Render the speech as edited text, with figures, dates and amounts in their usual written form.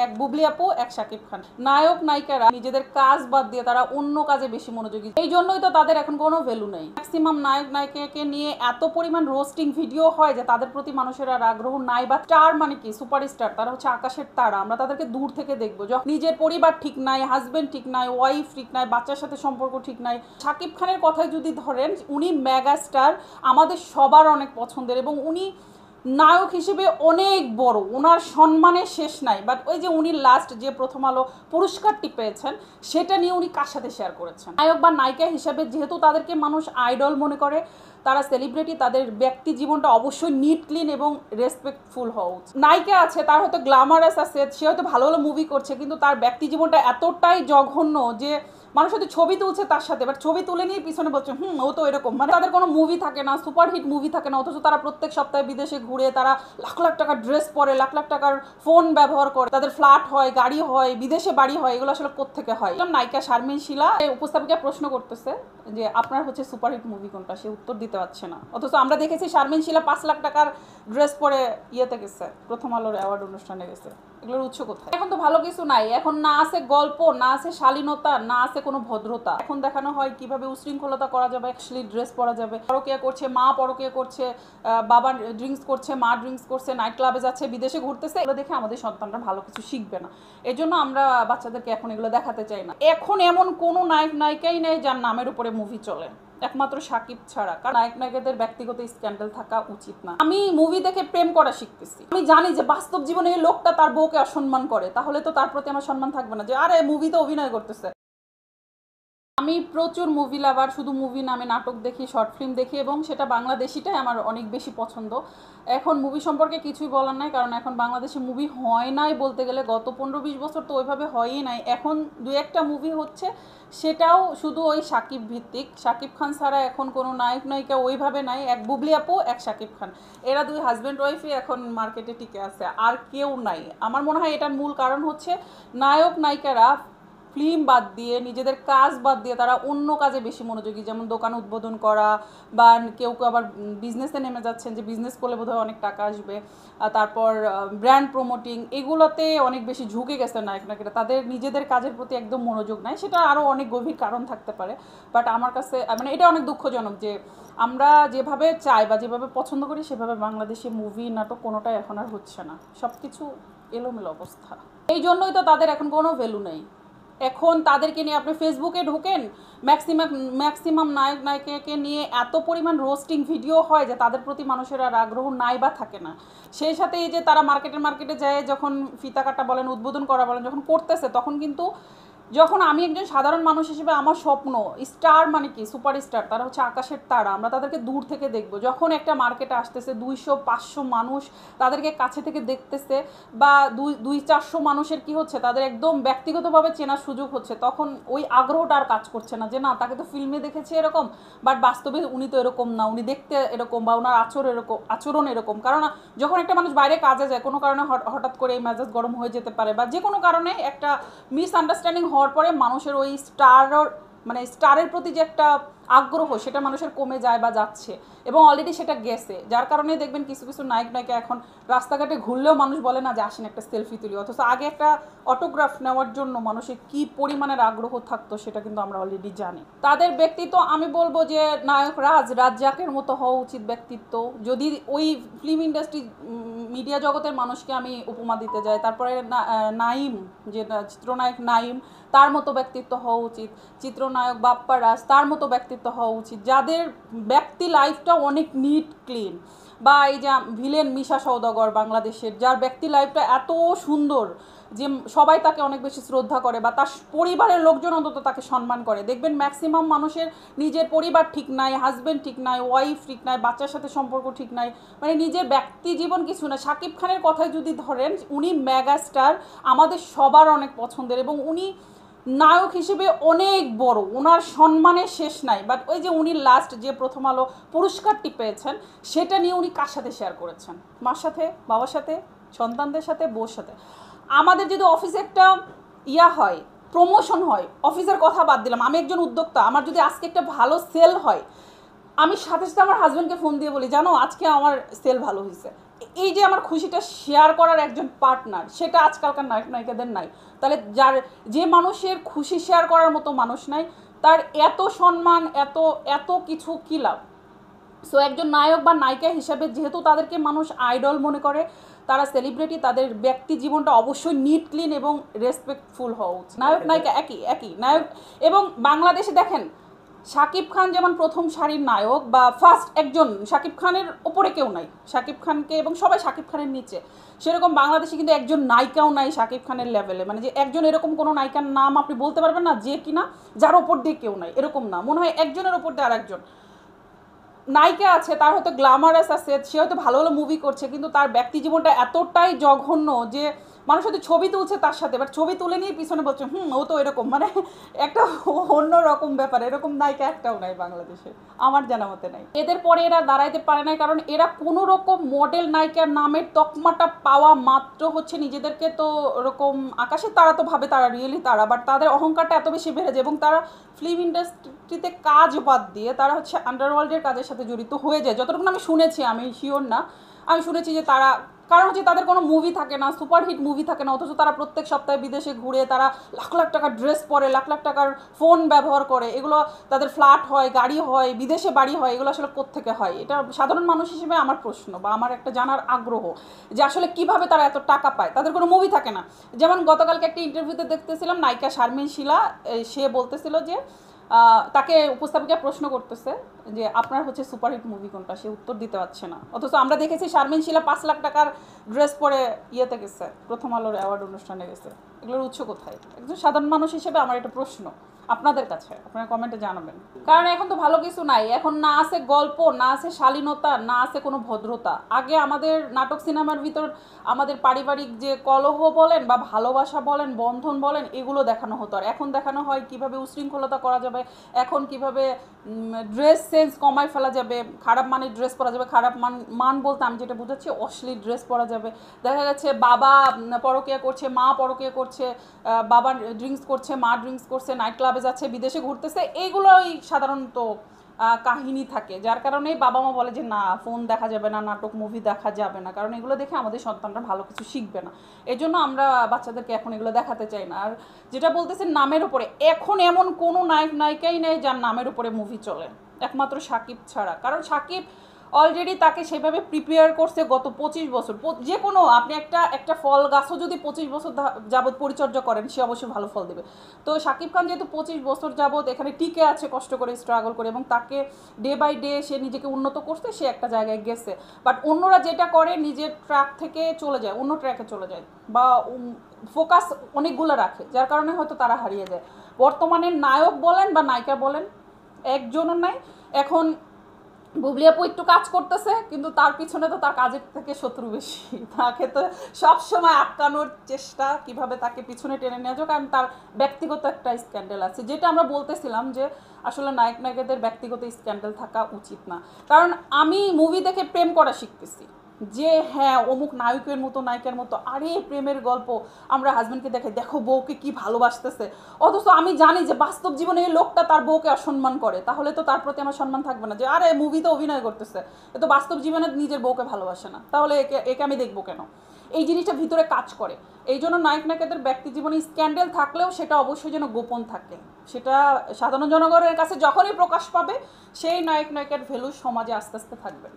এক বুবলি আপু এক শাকিব খান নায়ক নায়িকারা নিজেদের কাজ বাদ দিয়ে তারা অন্য কাজে বেশি মনোযোগী। এই জন্যই তো তাদের এখন কোনো ভ্যালু নেই। ম্যাক্সিমাম নায়ক নায়িকাকে নিয়ে এত পরিমাণ রোস্টিং ভিডিও হয় যে তাদের প্রতি মানুষের আর আগ্রহ নাই। বা স্টার মানে কি, সুপারস্টার, তারা হচ্ছে আকাশের তারা, আমরা তাদেরকে দূর থেকে দেখবো। যখন নিজের পরিবার ঠিক নাই, হাজবেন্ড ঠিক নাই, ওয়াইফ ঠিক নাই, বাচ্চার সাথে সম্পর্ক ঠিক নাই। শাকিব খানের কথাই যদি ধরেন, উনি মেগা স্টার, আমাদের সবার অনেক পছন্দের, এবং উনি নায়ক হিসেবে অনেক বড়, ওনার সম্মানের শেষ নাই। বাট ওই যে উনি লাস্ট যে প্রথম আলো পুরস্কারটি পেয়েছেন, সেটা নিয়ে উনি কার সাথে শেয়ার করেছেন? নায়ক বা নায়িকা হিসেবে যেহেতু তাদেরকে মানুষ আইডল মনে করে, তারা সেলিব্রিটি, তাদের ব্যক্তি জীবনটা অবশ্যই নিট ক্লিন এবং রেসপেক্টফুল হওয়া উচিত। নায়িকা আছে, তার হয়তো গ্ল্যামারাস আছে, সে হয়তো ভালো ভালো মুভি করছে, কিন্তু তার ব্যক্তি জীবনটা এতটাই জঘন্য যে মানুষ হয়তো ছবি তুলছে তার সাথে, বাট ছবি তুলে নিয়ে পিছনে বলছে ও তো এরকম। মানে তাদের কোনো মুভি থাকে না, সুপারহিট মুভি থাকে না, অথচ তারা প্রত্যেক সপ্তাহে বিদেশে ঘুরে, তারা লাখ লাখ টাকার ড্রেস পরে, লাখ লাখ টাকার ফোন ব্যবহার করে, তাদের ফ্ল্যাট হয়, গাড়ি হয়, বিদেশে বাড়ি হয়। এগুলো আসলে কোত্থেকে হয়? নায়িকা শারমিন শিলা উপস্থাপিকা প্রশ্ন করতেছে যে আপনার হচ্ছে সুপারহিট মুভি কোনটা, সে উত্তর দিতে পারছে না। অথচ আমরা দেখেছি শারমিন শিলা 5 লাখ টাকার ড্রেস পরে ইয়েতে গেছে, প্রথম আলোর অ্যাওয়ার্ড অনুষ্ঠানে গেছে। এগুলোর উৎস কোথায়? এখন তো ভালো কিছু নাই, এখন না আছে গল্প, না আছে শালীনতা, না আছে কোনো ভদ্রতা। এখন দেখানো হয় কিভাবে উশৃঙ্খলতা করা যাবে, অ্যাকচুয়ালি ড্রেস পরা যাবে। পরকীয়া করছে মা, পরকীয়া করছে বাবা, ড্রিঙ্কস করছে মা, ড্রিঙ্কস করছে, নাইট ক্লাবে যাচ্ছে, বিদেশে ঘুরতেছে। এগুলো দেখে আমাদের সন্তানরা ভালো কিছু শিখবে না। এই জন্য আমরা বাচ্চাদেরকে এখন এগুলো দেখাতে চাই না। এখন এমন কোনো নায়ক নায়িকাই নেই যার নামের উপরে মুভি চলে, একমাত্র শাকিব ছাড়া। কারণ নায়ক নায়িকাদের ব্যক্তিগত স্ক্যান্ডাল থাকা উচিত না। আমি মুভি দেখে প্রেম করা শিখতেছি। আমি জানি যে বাস্তব জীবনে এই লোকটা তার বউকে অসম্মান করে, তাহলে তো তার প্রতি আমার সম্মান থাকবে না যে আরে মুভিতে অভিনয় করতেছে। আমি প্রচুর মুভি লাভার, শুধু মুভি না, আমি নাটক দেখি, শর্ট ফিল্ম দেখি, এবং সেটা বাংলাদেশিটাই আমার অনেক বেশি পছন্দ। এখন মুভি সম্পর্কে কিছুই বলার নাই, কারণ এখন বাংলাদেশে মুভি হয় নাই বলতে গেলে। গত 15-20 বছর তো ওইভাবে হয়ই নাই। এখন দু একটা মুভি হচ্ছে, সেটাও শুধু ওই শাকিব ভিত্তিক। শাকিব খান ছাড়া এখন কোনো নায়ক নায়িকা ওইভাবে নাই। এক বুবলি আপু এক শাকিব খান, এরা দুই হাজব্যান্ড ওয়াইফই এখন মার্কেটে টিকে আছে, আর কেউ নাই। আমার মনে হয় এটার মূল কারণ হচ্ছে নায়ক নায়িকারা ফিল্ম বাদ দিয়ে, নিজেদের কাজ বাদ দিয়ে তারা অন্য কাজে বেশি মনোযোগী। যেমন দোকান উদ্বোধন করা, বা কেউ কেউ আবার বিজনেসে নেমে যাচ্ছেন যে বিজনেস করলে বোধহয় অনেক টাকা আসবে, তারপর ব্র্যান্ড প্রমোটিং, এগুলোতে অনেক বেশি ঝুঁকে গেছে নায়ক নায়িকারা। তাদের নিজেদের কাজের প্রতি একদম মনোযোগ নাই। সেটা আরও অনেক গভীর কারণ থাকতে পারে, বাট আমার কাছে মানে এটা অনেক দুঃখজনক যে আমরা যেভাবে চাই বা যেভাবে পছন্দ করি সেভাবে বাংলাদেশি মুভি নাটক কোনোটাই এখন আর হচ্ছে না। সব কিছু এলোমেলো অবস্থা। এই জন্যই তো তাদের এখন কোনো ভ্যালু নেই। এখন তাদেরকে নিয়ে আপনি ফেসবুকে ঢোকেন, ম্যাক্সিমাম নায়ক নায়িকাকে নিয়ে এত পরিমাণ রোস্টিং ভিডিও হয় যে তাদের প্রতি মানুষের আর আগ্রহ নাই বা থাকে না। সেই সাথে এই যে তারা মার্কেটে যায়, যখন ফিতা কাটা বলেন, উদ্বোধন করা বলেন, যখন করতেছে, তখন কিন্তু যখন আমি একজন সাধারণ মানুষ হিসেবে আমার স্বপ্ন, স্টার মানে কি, সুপারস্টার, তারা হচ্ছে আকাশের তারা, আমরা তাদেরকে দূর থেকে দেখবো। যখন একটা মার্কেটে আসতেছে 200-500 মানুষ তাদেরকে কাছে থেকে দেখতেছে, বা 200-400 মানুষের কি হচ্ছে, তাদের একদম ব্যক্তিগতভাবে চেনার সুযোগ হচ্ছে, তখন ওই আগ্রহটা আর কাজ করছে না যে না, তাকে তো ফিল্মে দেখেছি এরকম, বাট বাস্তবে উনি তো এরকম না, উনি দেখতে এরকম, বা ওনার আচরণ এরকম। কারণ যখন একটা মানুষ বাইরে কাজে যায়, কোনো কারণে হঠাৎ করে এই মেজাজ গরম হয়ে যেতে পারে, বা যে কোনো কারণে একটা মিসআন্ডারস্ট্যান্ডিং হওয়ার পরে মানুষের ওই স্টারের প্রতি যে একটা আগ্রহ, সেটা মানুষের কমে যায় বা যাচ্ছে, এবং অলরেডি সেটা গেছে। যার কারণে দেখবেন কিছু কিছু নায়ক নায়িকা এখন রাস্তাঘাটে ঘুরলেও মানুষ বলে না যে আসেন একটা সেলফি তুলি, অথচ আগে একটা অটোগ্রাফ নেওয়ার জন্য মানুষের কি পরিমাণের আগ্রহ থাকতো সেটা কিন্তু আমরা অলরেডি জানি। তাদের ব্যক্তিত্ব, আমি বলবো যে নায়ক রাজ্জাকের মতো হওয়া উচিত ব্যক্তিত্ব, যদি ওই ফিল্ম ইন্ডাস্ট্রি মিডিয়া জগতের মানুষকে আমি উপমা দিতে যাই। তারপরে নাইম, যেটা চিত্রনায়ক নাইম, তার মতো ব্যক্তিত্ব হওয়া উচিত। চিত্রনায়ক বাপ্পা রাজ, তার মতো ব্যক্তিত্ব হওয়া উচিত, যাদের ব্যক্তি লাইফটা অনেক নিট ক্লিন। বা এই যে ভিলেন মিশা সওদাগর বাংলাদেশের, যার ব্যক্তি লাইফটা এত সুন্দর যে সবাই তাকে অনেক বেশি শ্রদ্ধা করে, বা তার পরিবারের লোকজন অন্তত তাকে সম্মান করে। দেখবেন ম্যাক্সিমাম মানুষের নিজের পরিবার ঠিক নাই, হাজব্যান্ড ঠিক নাই, ওয়াইফ ঠিক নাই, বাচ্চার সাথে সম্পর্ক ঠিক নাই, মানে নিজের ব্যক্তি জীবন কিছু না। শাকিব খানের কথাই যদি ধরেন, উনি মেগা স্টার, আমাদের সবার অনেক পছন্দের, এবং উনি নায়ক হিসেবে অনেক বড়, ওনার সম্মানের শেষ নাই। বাট ওই যে উনি লাস্ট যে প্রথম আলো পুরস্কারটি পেয়েছেন, সেটা নিয়ে উনি কার সাথে শেয়ার করেছেন? মার সাথে, বাবার সাথে, সন্তানদের সাথে, বউর সাথে। আমাদের যদি অফিসে একটা হয়, প্রমোশন হয়, অফিসের কথা বাদ দিলাম, আমি একজন উদ্যোক্তা, আমার যদি আজকে একটা ভালো সেল হয়, আমি সাথে সাথে আমার হাজব্যান্ডকে ফোন দিয়ে বলি জানো আজকে আমার সেল ভালো হয়েছে, এই যে আমার খুশিটা শেয়ার করার একজন পার্টনার, সেটা আজকালকার নায়ক নায়িকাদের নাই। তাহলে যে মানুষের খুশি শেয়ার করার মতো মানুষ নাই, তার এত সম্মান, এত এত কিছু কী লাভ? সো একজন নায়ক বা নায়িকা হিসাবে যেহেতু তাদেরকে মানুষ আইডল মনে করে, তারা সেলিব্রিটি, তাদের ব্যক্তি জীবনটা অবশ্যই নিট ক্লিন এবং রেসপেক্টফুল হওয়া উচিত। নায়ক নায়িকা একই একই নায়ক। এবং বাংলাদেশে দেখেন, শাকিব খান যেমন প্রথম সারির নায়ক বা ফার্স্ট একজন, শাকিব খানের ওপরে কেউ নাই, শাকিব খানকে এবং সবাই শাকিব খানের নিচে, সেরকম বাংলাদেশে কিন্তু একজন নায়িকাও নাই শাকিব খানের লেভেলে। মানে যে একজন এরকম কোনো নায়িকার নাম আপনি বলতে পারবেন না যে কিনা যার ওপর দিয়ে কেউ নাই, এরকম না। মনে হয় একজনের ওপর দিয়ে আরেকজন নায়িকা আছে, তার হয়তো গ্ল্যামারাস আছে, সে হয়তো ভালো ভালো মুভি করছে, কিন্তু তার ব্যক্তি জীবনটা এতটাই জঘন্য যে মানুষ হয়তো ছবি তুলছে তার সাথে, বাট ছবি তুলে নিয়ে পিছনে বলছে ও তো এরকম, মানে একটা অন্য রকম ব্যাপার। এরকম নায়িকা একটাও নাই বাংলাদেশে, আমার জানা মতে নাই। এদের পরে এরা দাঁড়াইতে পারে না, কারণ এরা কোনো রকম মডেল নায়িকার নামের তকমাটা পাওয়া মাত্র হচ্ছে নিজেদেরকে তো ওরকম আকাশে তারা তো ভাবে তারা রিয়েলি তারা, বাট তাদের অহংকারটা এত বেশি বেড়ে যায় এবং তারা ফিল্ম ইন্ডাস্ট্রিতে কাজ বাদ দিয়ে তারা হচ্ছে আন্ডারওয়ার্ল্ডের কাজের সাথে জড়িত হয়ে যায়। যতটুকু আমি শুনেছি, আমি শিওর না, আমি শুনেছি যে তারা, কারণ হচ্ছে তাদের কোনো মুভি থাকে না, সুপারহিট মুভি থাকে না, অথচ তারা প্রত্যেক সপ্তাহে বিদেশে ঘুরে, তারা লাখ লাখ টাকার ড্রেস পরে, লাখ লাখ টাকার ফোন ব্যবহার করে, এগুলো তাদের ফ্ল্যাট হয়, গাড়ি হয়, বিদেশে বাড়ি হয়, এগুলো আসলে কোত্থেকে হয়? এটা সাধারণ মানুষ হিসেবে আমার প্রশ্ন বা আমার একটা জানার আগ্রহ যে আসলে কিভাবে তারা এত টাকা পায়। তাদের কোনো মুভি থাকে না। যেমন গতকালকে একটা ইন্টারভিউতে দেখতেছিলাম, নায়িকা শারমিন শিলা, সে বলতেছিল যে তাকে উপস্থাপিকা প্রশ্ন করতেছে যে আপনার হচ্ছে সুপারহিট মুভি কোনটা, সে উত্তর দিতে পারছে না। অথচ আমরা দেখেছি শারমিন শিলা 5 লাখ টাকার ড্রেস পরে ইয়েতে গেছে, প্রথম আলোর অ্যাওয়ার্ড অনুষ্ঠানে গেছে। এগুলোর উৎস কোথায়? একজন সাধারণ মানুষ হিসেবে আমার একটা প্রশ্ন আপনাদের কাছে, আপনারা কমেন্টে জানাবেন। কারণ এখন তো ভালো কিছু নাই, এখন না আছে গল্প, না আছে শালীনতা, না আছে কোনো ভদ্রতা। আগে আমাদের নাটক সিনেমার ভিতর আমাদের পারিবারিক যে কলহ বলেন বা ভালোবাসা বলেন, বন্ধন বলেন, এগুলো দেখানো হতো। আর এখন দেখানো হয় কিভাবে উশৃঙ্খলতা করা যাবে, এখন কিভাবে ড্রেস সেন্স কমায় ফেলা যাবে, খারাপ মানের ড্রেস পরা যাবে। খারাপ মান বলতে আমি যেটা বুঝাচ্ছি, অশ্লীল ড্রেস পরা যাবে। দেখা যাচ্ছে বাবা পরকীয়া করছে, মা পরকীয়া করছে, বাবা ড্রিঙ্কস করছে, মা ড্রিঙ্কস করছে, নাইট ক্লাবে যাচ্ছে, বিদেশে ঘুরতেছে, এইগুলোই সাধারণত কাহিনী থাকে। যার কারণে বাবা মা বলে যে না, ফোন দেখা যাবে না, নাটক মুভি দেখা যাবে না, কারণ এগুলো দেখে আমাদের সন্তানরা ভালো কিছু শিখবে না। এই জন্য আমরা বাচ্চাদেরকে এখন এগুলো দেখাতে চাই না। আর যেটা বলতেছেন নামের উপরে, এখন এমন কোনো নায়ক নায়িকাই নেই যার নামের উপরে মুভি চলে, একমাত্র সাকিব ছাড়া। কারণ সাকিব অলরেডি তাকে সেভাবে প্রিপেয়ার করছে গত 25 বছর। যে কোনো আপনি একটা ফল গাছও যদি 25 বছর যাবৎ পরিচর্যা করেন, সে অবশ্যই ভালো ফল দেবে। তো সাকিব খান যেহেতু 25 বছর যাবৎ এখানে টিকে আছে কষ্ট করে, স্ট্রাগল করে, এবং তাকে ডে বাই ডে সে নিজেকে উন্নত করতে, সে একটা জায়গায় গেছে। বাট অন্যরা যেটা করে, নিজের ট্র্যাক থেকে চলে যায়, অন্য ট্র্যাকে চলে যায়, বা ফোকাস অনেকগুলো রাখে, যার কারণে হয়তো তারা হারিয়ে যায়। বর্তমানে নায়ক বলেন বা নায়িকা বলেন, একজনও নাই। এখন বুবলি আপু একটু কাজ করতেছে, কিন্তু তার পিছনে তো তার কাজের থেকে শত্রু বেশি। তাকে তো সবসময় আটকানোর চেষ্টা, কিভাবে তাকে পিছনে টেনে নেওয়া যায়, কারণ তার ব্যক্তিগত একটা স্ক্যান্ডেল আছে। যেটা আমরা বলতেছিলাম যে আসলে নায়ক নায়িকাদের ব্যক্তিগত স্ক্যান্ডেল থাকা উচিত না। কারণ আমি মুভি দেখে প্রেম করা শিখতেছি যে হ্যাঁ, অমুক নায়কের মতো নায়িকার মতো, আরে প্রেমের গল্প আমরা হাজব্যান্ডকে দেখে, দেখো বউকে কি ভালোবাসতেছে, অথচ আমি জানি যে বাস্তব জীবনে এই লোকটা তার বউকে অসম্মান করে, তাহলে তো তার প্রতি আমার সম্মান থাকবে না। যে আরে মুভিতে অভিনয় করতেছে, এ তো বাস্তব জীবনে নিজের বউকে ভালোবাসে না, তাহলে একে আমি দেখবো কেন? এই জিনিসটা ভিতরে কাজ করে। এই জন্য নায়ক নায়িকাদের ব্যক্তি জীবনে স্ক্যান্ডেল থাকলেও সেটা অবশ্যই যেন গোপন থাকে। সেটা সাধারণ জনগণের কাছে যখনই প্রকাশ পাবে, সেই নায়ক নায়িকার ভ্যালু সমাজে আস্তে আস্তে থাকবে।